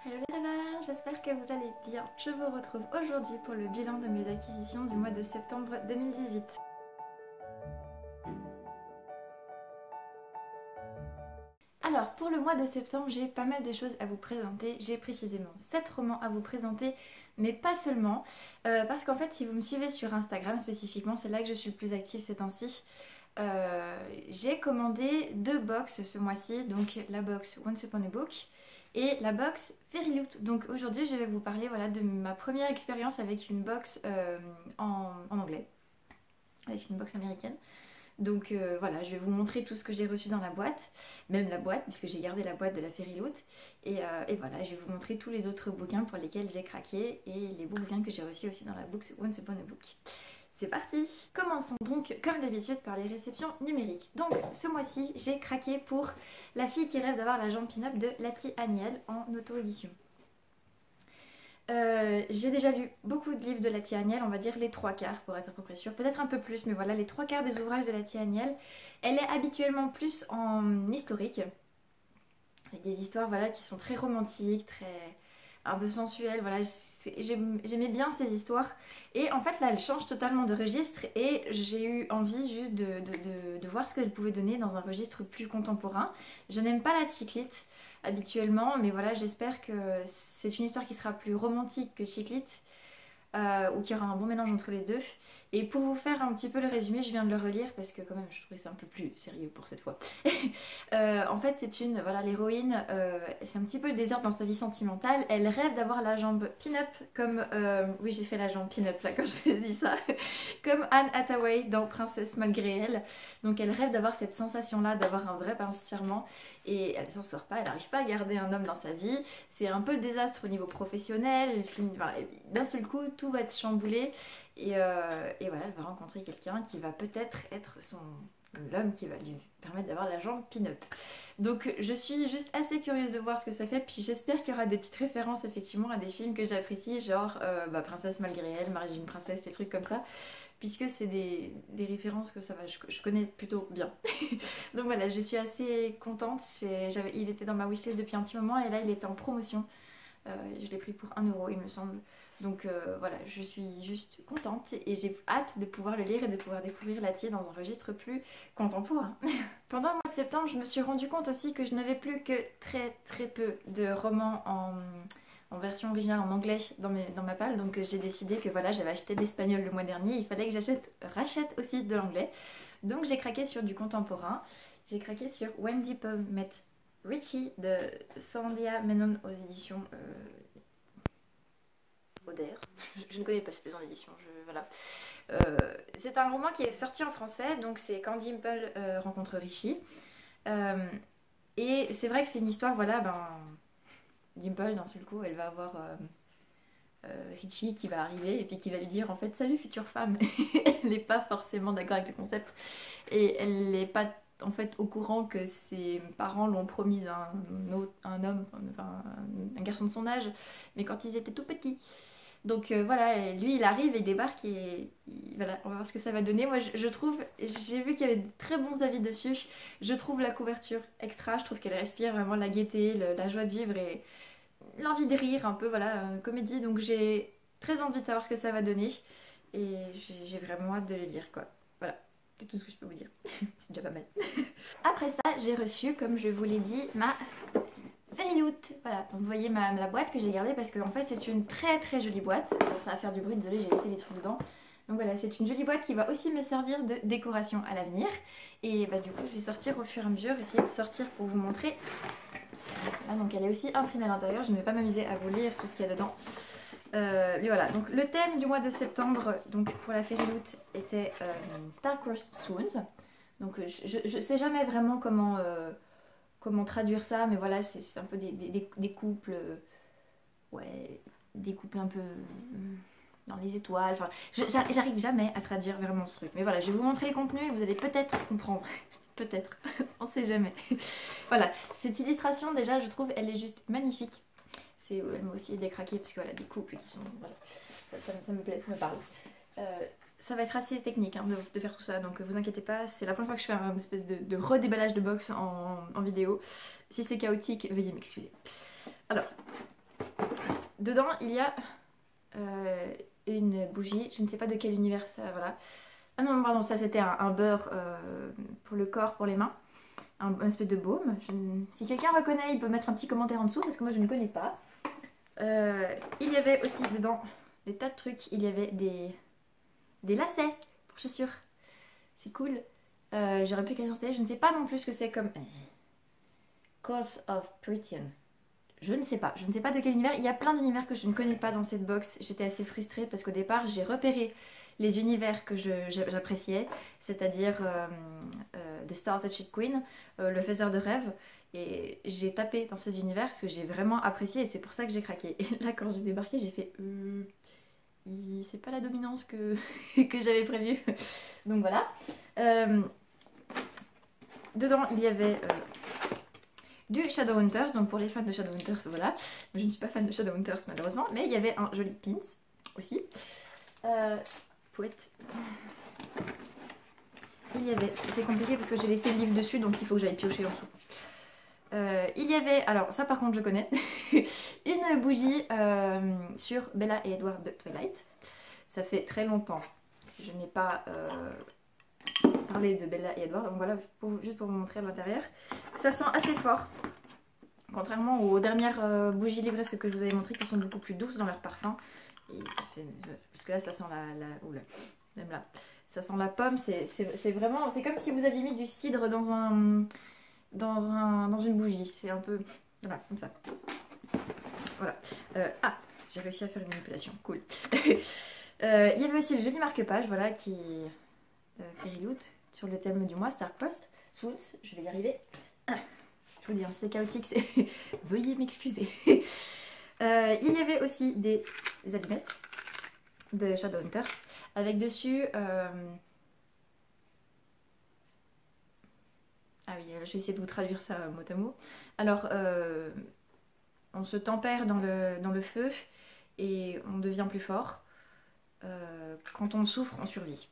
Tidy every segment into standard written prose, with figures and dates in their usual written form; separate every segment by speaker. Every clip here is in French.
Speaker 1: Hello les rêveurs, j'espère que vous allez bien. Je vous retrouve aujourd'hui pour le bilan de mes acquisitions du mois de septembre 2018. Alors pour le mois de septembre, j'ai pas mal de choses à vous présenter. J'ai précisément 7 romans à vous présenter, mais pas seulement. Parce qu'en fait, si vous me suivez sur Instagram spécifiquement, c'est là que je suis le plus active ces temps-ci. J'ai commandé 2 box ce mois-ci, donc la box Once Upon a Book et la box Fairy Loot. Donc aujourd'hui je vais vous parler voilà, de ma première expérience avec une box en anglais, avec une box américaine. Donc voilà, je vais vous montrer tout ce que j'ai reçu dans la boîte, même la boîte, puisque j'ai gardé la boîte de la Fairy Loot. Et voilà, je vais vous montrer tous les autres bouquins pour lesquels j'ai craqué et les beaux bouquins que j'ai reçus aussi dans la box Once Upon a Book. C'est parti! Commençons donc comme d'habitude par les réceptions numériques. Donc ce mois-ci j'ai craqué pour La fille qui rêve d'avoir la jambe pin-up de Lati Aniel en auto-édition. J'ai déjà lu beaucoup de livres de Lati Aniel, on va dire les 3/4 pour être à peu près sûre, peut-être un peu plus, mais voilà les 3/4 des ouvrages de Lati Aniel. Elle est habituellement plus en historique, avec des histoires voilà, qui sont très romantiques, très un peu sensuelles, voilà, j'aimais bien ces histoires. Et en fait là elle change totalement de registre et j'ai eu envie juste de voir ce qu'elle pouvait donner dans un registre plus contemporain. Je n'aime pas la chick lit habituellement, mais voilà j'espère que c'est une histoire qui sera plus romantique que chick lit. Ou qu'il y aura un bon mélange entre les deux. Et pour vous faire un petit peu le résumé, je viens de le relire parce que quand même je trouvais ça un peu plus sérieux pour cette fois. En fait c'est une, voilà l'héroïne, c'est un petit peu le désert dans sa vie sentimentale. Elle rêve d'avoir la jambe pin-up comme, oui j'ai fait la jambe pin-up là quand je vous ai dit ça, comme Anne Hathaway dans Princesse malgré elle. Donc elle rêve d'avoir cette sensation là, d'avoir un vrai prince charmant. Et elle s'en sort pas, elle n'arrive pas à garder un homme dans sa vie. C'est un peu le désastre au niveau professionnel. Elle finit, voilà, d'un seul coup, tout va être chamboulé. Et voilà, elle va rencontrer quelqu'un qui va peut-être être l'homme qui va lui permettre d'avoir la jambe pin-up. Donc je suis juste assez curieuse de voir ce que ça fait. Puis j'espère qu'il y aura des petites références effectivement à des films que j'apprécie, genre Princesse malgré elle, Mariage d'une princesse, des trucs comme ça. Puisque c'est des références que ça va, je connais plutôt bien. Donc voilà, je suis assez contente. Il était dans ma wishlist depuis un petit moment et là il était en promotion. Je l'ai pris pour 1 € il me semble. Donc voilà, je suis juste contente et j'ai hâte de pouvoir le lire et de pouvoir découvrir Lati dans un registre plus contemporain. Pendant le mois de septembre, je me suis rendu compte aussi que je n'avais plus que très peu de romans en version originale en anglais dans ma palle, donc j'ai décidé que voilà, j'avais acheté de l'espagnol le mois dernier, il fallait que rachète aussi de l'anglais. Donc j'ai craqué sur du contemporain, j'ai craqué sur When People Met Richie de Sandhya Menon aux éditions Oder. Je ne connais pas cette maison d'édition, voilà. C'est un roman qui est sorti en français, donc c'est quand Dimple rencontre Richie. Et c'est vrai que c'est une histoire, voilà, Dimple d'un seul coup elle va avoir Richie qui va arriver et puis qui va lui dire en fait salut future femme. Elle n'est pas forcément d'accord avec le concept et elle n'est pas en fait au courant que ses parents l'ont promise à un homme, enfin un garçon de son âge, mais quand ils étaient tout petits. Donc voilà, et lui il arrive et il débarque et voilà, on va voir ce que ça va donner. Moi je trouve, j'ai vu qu'il y avait de très bons avis dessus. Je trouve la couverture extra, je trouve qu'elle respire vraiment la gaieté, la joie de vivre et l'envie de rire un peu, voilà, comédie. Donc j'ai très envie de savoir ce que ça va donner et j'ai vraiment hâte de le lire quoi. Voilà, c'est tout ce que je peux vous dire. C'est déjà pas mal. Après ça, j'ai reçu, comme je vous l'ai dit, ma Fairy Loot. Voilà, donc vous voyez la boîte que j'ai gardée parce que en fait c'est une très jolie boîte. Bon, ça va faire du bruit, désolé, j'ai laissé les trucs dedans. Donc voilà, c'est une jolie boîte qui va aussi me servir de décoration à l'avenir. Et bah, du coup, je vais sortir au fur et à mesure, essayer de sortir pour vous montrer. Là, donc elle est aussi imprimée à l'intérieur, je ne vais pas m'amuser à vous lire tout ce qu'il y a dedans. Mais voilà, donc le thème du mois de septembre donc pour la Fairy Loot était Star-Crossed Swoons. Donc je sais jamais vraiment comment traduire ça, mais voilà, c'est un peu des couples, ouais, des couples un peu dans les étoiles. Enfin, j'arrive jamais à traduire vraiment ce truc. Mais voilà, je vais vous montrer le contenu et vous allez peut-être comprendre. Peut-être, on sait jamais. Voilà, cette illustration déjà, je trouve, elle est juste magnifique. Elle m'a aussi décraqué parce que voilà, des couples qui sont, voilà, ça me plaît, ça me parle. Ça va être assez technique hein, de faire tout ça, donc vous inquiétez pas, c'est la première fois que je fais un espèce de redéballage de box en vidéo. Si c'est chaotique, veuillez m'excuser. Alors, dedans il y a une bougie, je ne sais pas de quel univers ça, voilà. Ah non, pardon, ça c'était un beurre pour le corps, pour les mains. Un espèce de baume. Si quelqu'un reconnaît, il peut mettre un petit commentaire en dessous parce que moi je ne connais pas. Il y avait aussi dedans des tas de trucs. Il y avait des lacets pour chaussures. C'est cool. J'aurais pu qu'à installer. Je ne sais pas non plus ce que c'est comme Calls of Prythian. Je ne sais pas de quel univers. Il y a plein d'univers que je ne connais pas dans cette box. J'étais assez frustrée parce qu'au départ j'ai repéré les univers que j'appréciais, c'est-à-dire The Star-Touched Queen, le faiseur de rêves, et j'ai tapé dans ces univers parce que j'ai vraiment apprécié et c'est pour ça que j'ai craqué. Et là quand j'ai débarqué j'ai fait c'est pas la dominance que, que j'avais prévu. Donc voilà. Dedans il y avait du Shadowhunters, donc pour les fans de Shadowhunters, voilà. Je ne suis pas fan de Shadowhunters malheureusement, mais il y avait un joli pins aussi. Poète. Il y avait, c'est compliqué parce que j'ai laissé le livre dessus, donc il faut que j'aille piocher en dessous. Il y avait, alors ça par contre je connais, une bougie sur Bella et Edward de Twilight. Ça fait très longtemps que je n'ai pas parlé de Bella et Edward, donc voilà, juste pour vous montrer à l'intérieur. Ça sent assez fort, contrairement aux dernières bougies livresses que je vous avais montrées qui sont beaucoup plus douces dans leur parfum. Et ça fait, parce que là ça sent oula, même là, ça sent la pomme, c'est vraiment, c'est comme si vous aviez mis du cidre dans une bougie, c'est un peu, voilà, comme ça. Voilà. Ah, j'ai réussi à faire une manipulation, cool. Il y avait aussi le joli marque-page, voilà, qui Fairy Loot, sur le thème du mois, Starcrossed, Swools, je vais y arriver. Je vous dis, hein, si c'est chaotique, c'est veuillez m'excuser. Il y avait aussi des allumettes de Shadowhunters avec dessus ah oui, je vais essayer de vous traduire ça mot à mot. Alors on se tempère dans le feu et on devient plus fort. Quand on souffre, on survit.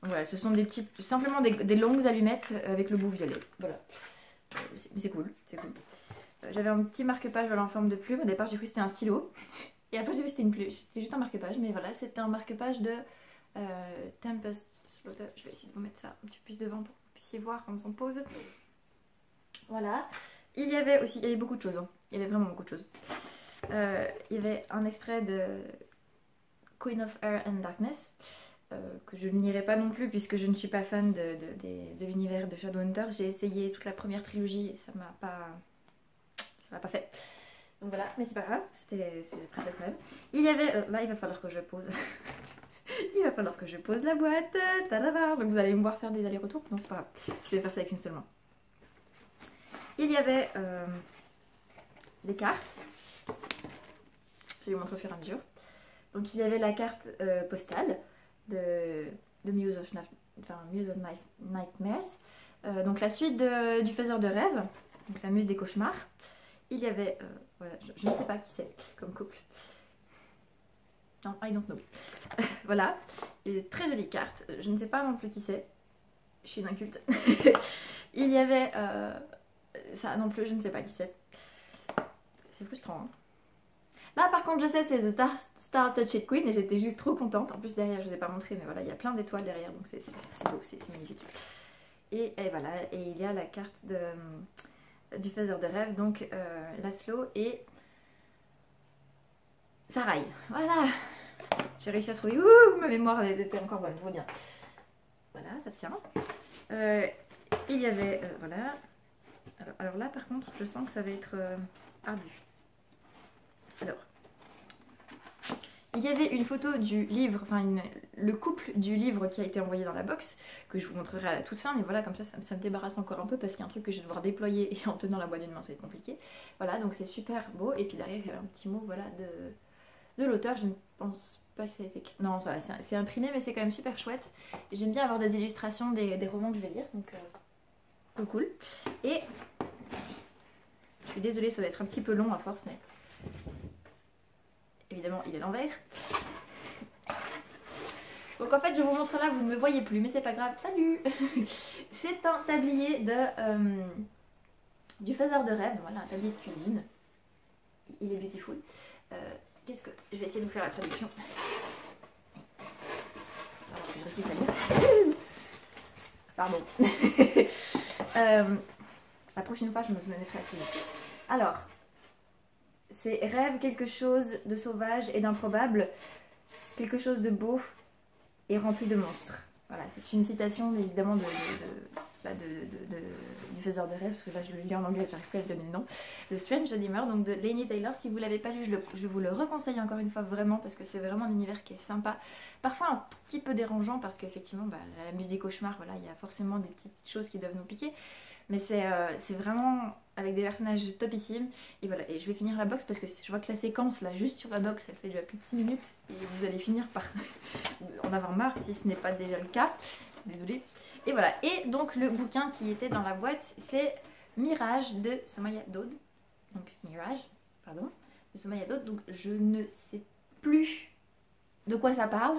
Speaker 1: Donc voilà, ce sont simplement des longues allumettes avec le bout violet. Voilà, c'est cool, c'est cool. J'avais un petit marque-page en forme de plume. Au départ, j'ai cru que c'était un stylo. Et après, j'ai vu que c'était une plume. C'était juste un marque-page. Mais voilà, c'était un marque-page de Tempest Slaughter. Je vais essayer de vous mettre ça un petit peu plus devant pour que vous puissiez voir quand on s'en pose. Voilà. Il y avait aussi, il y avait beaucoup de choses. Hein. Il y avait vraiment beaucoup de choses. Il y avait un extrait de Queen of Air and Darkness. Que je ne lirai pas non plus puisque je ne suis pas fan de l'univers de Shadowhunters. J'ai essayé toute la première trilogie et ça m'a pas fait. Donc voilà, mais c'est pas grave, c'est presque quand même. Il y avait, là il va falloir que je pose. Il va falloir que je pose la boîte. Tadada. Donc vous allez me voir faire des allers-retours. Non, c'est pas grave, je vais faire ça avec une seule main. Il y avait des cartes. Je vais vous montrer au fur et à mesure. Donc il y avait la carte postale de Muse of Nightmares. Donc la suite du faiseur de rêves, donc la muse des cauchemars. Il y avait, voilà, je ne sais pas qui c'est comme couple. Non, I don't know. Voilà, une très jolie carte. Je ne sais pas non plus qui c'est. Je suis une inculte. Il y avait ça non plus, je ne sais pas qui c'est. C'est frustrant. Hein. Là par contre je sais, c'est The Star-Touched Queen et j'étais juste trop contente. En plus derrière, je ne vous ai pas montré, mais voilà, il y a plein d'étoiles derrière, donc c'est beau, c'est magnifique. Et voilà, et il y a la carte du faiseur de rêve, donc Laszlo et Sarai. Voilà, j'ai réussi à trouver. Ouh, ma mémoire était encore bonne, je vois bien. Voilà, ça tient. Il y avait, voilà. Alors là, par contre, je sens que ça va être ardu. Alors, il y avait une photo du livre, enfin le couple du livre qui a été envoyé dans la box, que je vous montrerai à la toute fin, mais voilà, comme ça me débarrasse encore un peu parce qu'il y a un truc que je vais devoir déployer et en tenant la boîte d'une main, ça va être compliqué. Voilà, donc c'est super beau, et puis derrière, il y a un petit mot, voilà, de l'auteur, je ne pense pas que ça a été... Non, voilà, c'est imprimé, mais c'est quand même super chouette. J'aime bien avoir des illustrations des romans que je vais lire, donc cool. Et je suis désolée, ça va être un petit peu long à force, mais... Évidemment, il est l'envers. Donc en fait, je vous montre là, vous ne me voyez plus, mais c'est pas grave. Salut. C'est un tablier du faiseur de rêve. Voilà, un tablier de cuisine. Il est beautiful. qu'est-ce que... Je vais essayer de vous faire la traduction. Alors que je réussisse à lire. Pardon. La prochaine fois, je me mettrai assez vite. Alors, c'est rêve quelque chose de sauvage et d'improbable, quelque chose de beau et rempli de monstres. Voilà, c'est une citation évidemment du faiseur de rêve, parce que là je le lis en anglais, j'arrive plus à lui donner le nom, de Strange Dreamer, donc de Laini Taylor. Si vous ne l'avez pas lu, je vous le reconseille encore une fois vraiment, parce que c'est vraiment un univers qui est sympa, parfois un tout petit peu dérangeant, parce qu'effectivement la musique des cauchemars, voilà, il y a forcément des petites choses qui doivent nous piquer, mais c'est vraiment avec des personnages topissimes. Et voilà, et je vais finir la box parce que je vois que la séquence là juste sur la box elle fait déjà plus de 6 minutes et vous allez finir par en avoir marre si ce n'est pas déjà le cas, désolée. Et voilà, et donc le bouquin qui était dans la boîte, c'est Mirage de Somaya Daud, donc Mirage, pardon, de Somaya Daud. Donc je ne sais plus de quoi ça parle,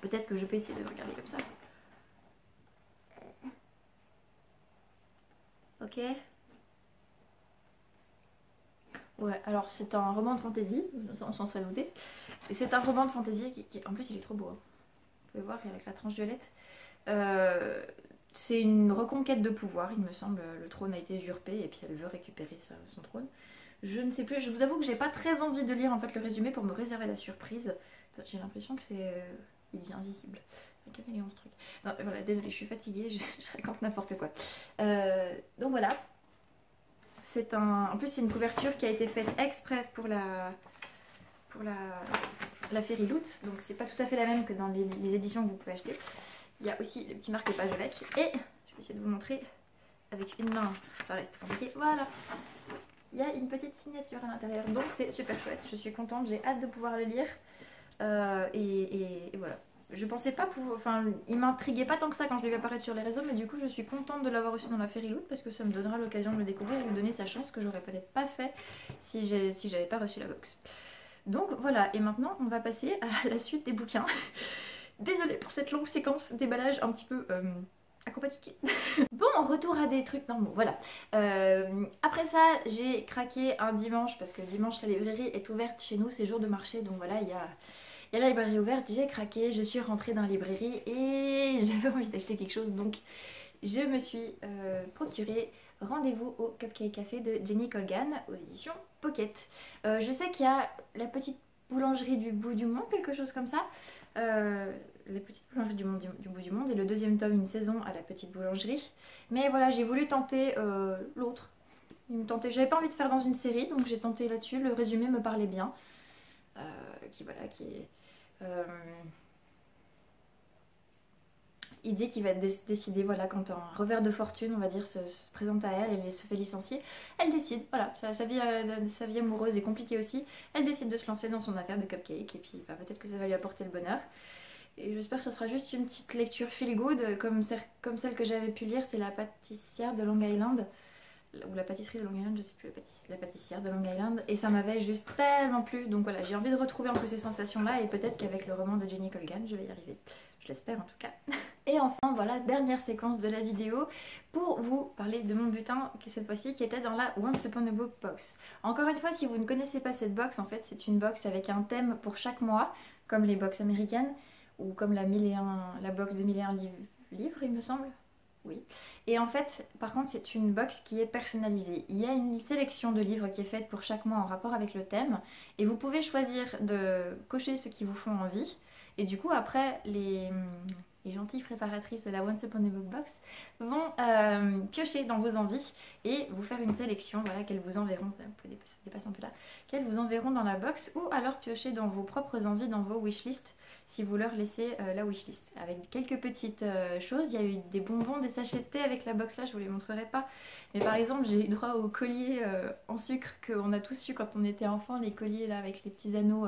Speaker 1: peut-être que je peux essayer de le regarder comme ça. Ok. Ouais, alors c'est un roman de fantasy, on s'en serait douté. Et c'est un roman de fantasy qui en plus il est trop beau. Hein. Vous pouvez voir avec la tranche violette. C'est une reconquête de pouvoir, il me semble. Le trône a été usurpé et puis elle veut récupérer son trône. Je ne sais plus, je vous avoue que j'ai pas très envie de lire en fait le résumé pour me réserver la surprise. J'ai l'impression que c'est... il devient invisible. Un caméléon ce truc. Non, voilà, désolée, je suis fatiguée, je raconte n'importe quoi. Donc voilà. C'est un... En plus c'est une couverture qui a été faite exprès pour la Fairy Loot. Donc c'est pas tout à fait la même que dans les éditions que vous pouvez acheter. Il y a aussi le petit marque-page avec. Et je vais essayer de vous montrer avec une main, ça reste compliqué. Voilà. Il y a une petite signature à l'intérieur. Donc c'est super chouette. Je suis contente, j'ai hâte de pouvoir le lire. Et voilà. Je pensais pas pouvoir... Enfin, il m'intriguait pas tant que ça quand je l'ai vu apparaître sur les réseaux, mais du coup je suis contente de l'avoir reçu dans la Fairy Loot parce que ça me donnera l'occasion de le découvrir et de lui donner sa chance que j'aurais peut-être pas fait si j'avais pas reçu la box. Donc voilà, et maintenant on va passer à la suite des bouquins. Désolée pour cette longue séquence déballage un petit peu acrobatique. Bon, retour à des trucs normaux, voilà. Après ça, j'ai craqué un dimanche, parce que dimanche la librairie est ouverte chez nous, c'est jour de marché, donc voilà, il y a la librairie ouverte, j'ai craqué, je suis rentrée dans la librairie et j'avais envie d'acheter quelque chose, donc je me suis procuré Rendez-vous au Cupcake Café de Jenny Colgan aux éditions Pocket. Je sais qu'il y a la petite boulangerie du bout du monde, quelque chose comme ça. La petite boulangerie du bout du monde et le deuxième tome, une saison à la petite boulangerie. Mais voilà, j'ai voulu tenter l'autre. J'avais pas envie de faire dans une série, donc j'ai tenté là-dessus. Le résumé me parlait bien. Il dit qu'il va décider, voilà, quand un revers de fortune, on va dire, se présente à elle et se fait licencier, elle décide, voilà, sa vie amoureuse est compliquée aussi, elle décide de se lancer dans son affaire de cupcake et puis peut-être que ça va lui apporter le bonheur. Et j'espère que ce sera juste une petite lecture feel good, comme celle que j'avais pu lire, c'est La pâtissière de Long Island, ou la pâtisserie de Long Island, je sais plus, la pâtissière de Long Island, et ça m'avait juste tellement plu, donc voilà, j'ai envie de retrouver un peu ces sensations-là, et peut-être qu'avec le roman de Jenny Colgan, je vais y arriver. Je l'espère en tout cas. Et enfin voilà, dernière séquence de la vidéo pour vous parler de mon butin qui cette fois-ci qui était dans la Once Upon a Book box. Encore une fois, si vous ne connaissez pas cette box, en fait c'est une box avec un thème pour chaque mois, comme les box américaines ou comme la box de 1001 livres il me semble. Oui. Et en fait, par contre, c'est une box qui est personnalisée. Il y a une sélection de livres qui est faite pour chaque mois en rapport avec le thème et vous pouvez choisir de cocher ceux qui vous font envie. Et du coup, après, les gentilles préparatrices de la Once Upon a Book Box vont piocher dans vos envies et vous faire une sélection, voilà, qu'elles vous enverront, vous pouvez dépasser un peu là, qu'elles vous enverront dans la box ou alors piocher dans vos propres envies, dans vos wishlists, si vous leur laissez la wishlist. Avec quelques petites choses, il y a eu des bonbons, des sachets de thé avec la box là, je vous les montrerai pas. Mais par exemple, j'ai eu droit aux colliers en sucre qu'on a tous eu quand on était enfant, les colliers là avec les petits anneaux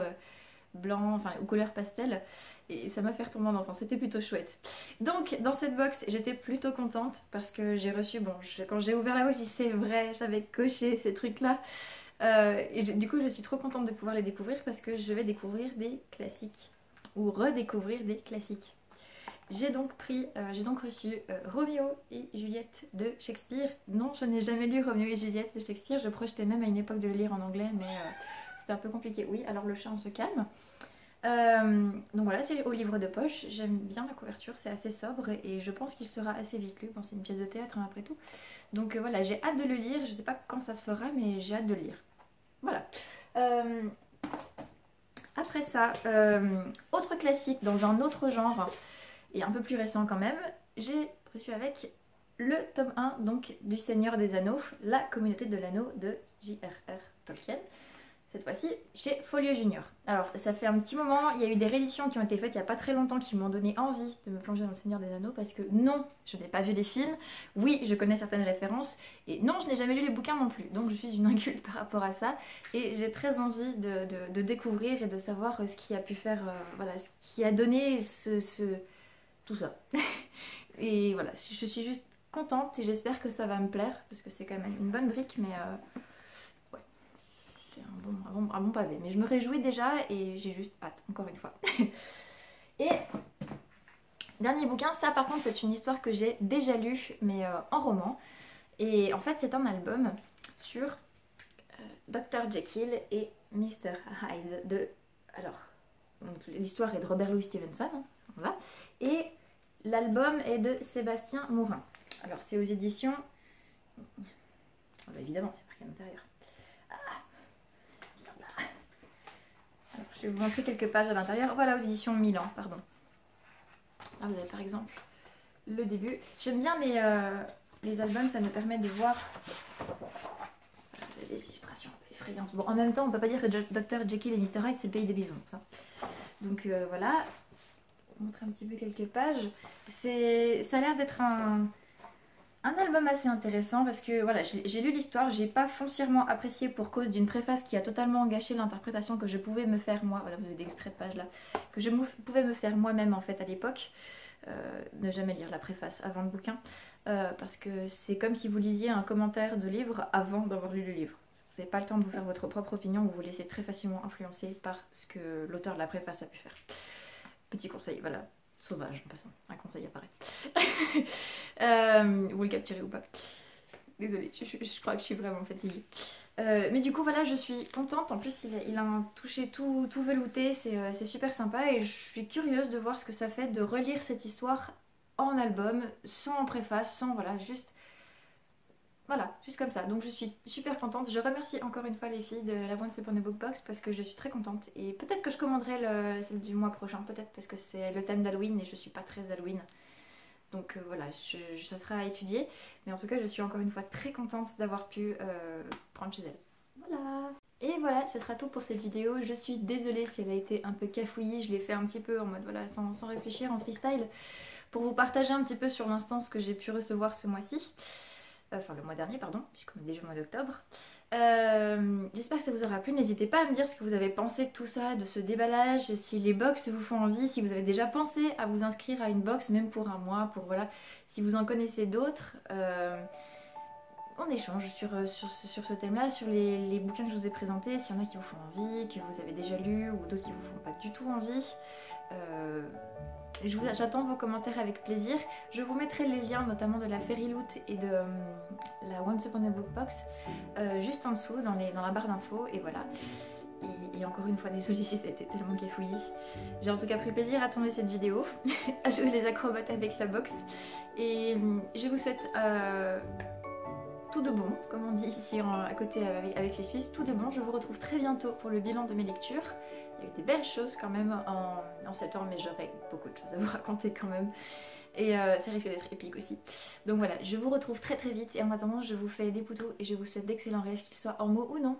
Speaker 1: blanc, enfin aux couleurs pastel, et ça m'a fait retomber en enfance, c'était plutôt chouette. Donc dans cette box j'étais plutôt contente parce que j'ai reçu, quand j'ai ouvert la box, j'ai dit c'est vrai, j'avais coché ces trucs là, du coup je suis trop contente de pouvoir les découvrir parce que je vais découvrir des classiques, ou redécouvrir des classiques. J'ai donc reçu Roméo et Juliette de Shakespeare. Non, je n'ai jamais lu Roméo et Juliette de Shakespeare, je projetais même à une époque de le lire en anglais, mais c'était un peu compliqué. Oui, alors le chat, on se calme. Donc voilà, c'est au livre de poche. J'aime bien la couverture, c'est assez sobre et je pense qu'il sera assez vite lu. Bon, c'est une pièce de théâtre hein, après tout. Donc voilà, j'ai hâte de le lire. Je sais pas quand ça se fera, mais j'ai hâte de le lire. Voilà. Après ça, autre classique dans un autre genre et un peu plus récent quand même, j'ai reçu avec le tome 1 donc du Seigneur des Anneaux, la communauté de l'anneau de J.R.R. Tolkien. Cette fois-ci chez Folio Junior. Alors ça fait un petit moment, il y a eu des rééditions qui ont été faites il n'y a pas très longtemps qui m'ont donné envie de me plonger dans le Seigneur des Anneaux parce que non, je n'ai pas vu les films, oui je connais certaines références et non je n'ai jamais lu les bouquins non plus, donc je suis une inculte par rapport à ça et j'ai très envie de découvrir et de savoir ce qui a pu faire, voilà, ce qui a donné tout ça. Et voilà, je suis juste contente et j'espère que ça va me plaire parce que c'est quand même une bonne brique mais un bon pavé, mais je me réjouis déjà et j'ai juste hâte, encore une fois. Et dernier bouquin, ça par contre c'est une histoire que j'ai déjà lue, mais en roman. Et en fait c'est un album sur Dr. Jekyll et Mr. Hyde de... Alors, l'histoire est de Robert Louis Stevenson, hein, voilà. Et l'album est de Sébastien Mourin. Alors c'est aux éditions... Oh, bah, évidemment, c'est marqué à l'intérieur. Je vais vous montrer quelques pages à l'intérieur. Voilà, aux éditions Milan, pardon. Là, vous avez par exemple le début. J'aime bien les albums, ça me permet de voir des illustrations un peu effrayantes. Bon, en même temps, on peut pas dire que Dr. Jekyll et Mr. Hyde, c'est le pays des bisounours. Hein. Donc voilà. Je vais vous montrer un petit peu quelques pages. Ça a l'air d'être un album assez intéressant parce que voilà, j'ai lu l'histoire, j'ai pas foncièrement apprécié pour cause d'une préface qui a totalement gâché l'interprétation que je pouvais me faire moi. Voilà, vous avez des extraits de pages là, que je pouvais me faire moi-même en fait à l'époque. Ne jamais lire la préface avant le bouquin parce que c'est comme si vous lisiez un commentaire de livre avant d'avoir lu le livre. Vous n'avez pas le temps de vous faire votre propre opinion, vous vous laissez très facilement influencer par ce que l'auteur de la préface a pu faire. Petit conseil, voilà. Sauvage en passant, un conseil apparaît. Vous le capturez ou pas? Désolée, je crois que je suis vraiment fatiguée. Mais du coup voilà, je suis contente. En plus il a un toucher tout velouté, c'est super sympa. Et je suis curieuse de voir ce que ça fait de relire cette histoire en album, sans préface, sans voilà, juste... Voilà, juste comme ça. Donc je suis super contente. Je remercie encore une fois les filles de la Once Upon a Book Box parce que je suis très contente. Et peut-être que je commanderai celle du mois prochain, peut-être parce que c'est le thème d'Halloween et je suis pas très Halloween. Donc voilà, ça sera à étudier. Mais en tout cas, je suis encore une fois très contente d'avoir pu prendre chez elle. Voilà. Et voilà, ce sera tout pour cette vidéo. Je suis désolée si elle a été un peu cafouillie. Je l'ai fait un petit peu en mode voilà, sans réfléchir, en freestyle. Pour vous partager un petit peu sur l'instance que j'ai pu recevoir ce mois-ci. Enfin le mois dernier pardon, puisqu'on est déjà au mois d'octobre. J'espère que ça vous aura plu, n'hésitez pas à me dire ce que vous avez pensé de tout ça, de ce déballage, si les box vous font envie, si vous avez déjà pensé à vous inscrire à une box, même pour un mois, pour voilà, si vous en connaissez d'autres. On échange sur ce thème-là, sur les bouquins que je vous ai présentés, s'il y en a qui vous font envie, que vous avez déjà lu, ou d'autres qui vous font pas du tout envie. J'attends vos commentaires avec plaisir. Je vous mettrai les liens notamment de la Fairy Loot et de la Once Upon a Book Box juste en dessous dans la barre d'infos et voilà. Et encore une fois désolée si c'était tellement cafouillis. J'ai en tout cas pris plaisir à tourner cette vidéo, à jouer les acrobates avec la box et je vous souhaite tout de bon, comme on dit ici à côté avec les Suisses, tout de bon. Je vous retrouve très bientôt pour le bilan de mes lectures. Il y a eu des belles choses quand même en septembre, mais j'aurai beaucoup de choses à vous raconter quand même. Et ça risque d'être épique aussi. Donc voilà, je vous retrouve très vite et en attendant, je vous fais des poutous et je vous souhaite d'excellents rêves, qu'ils soient en mots ou non.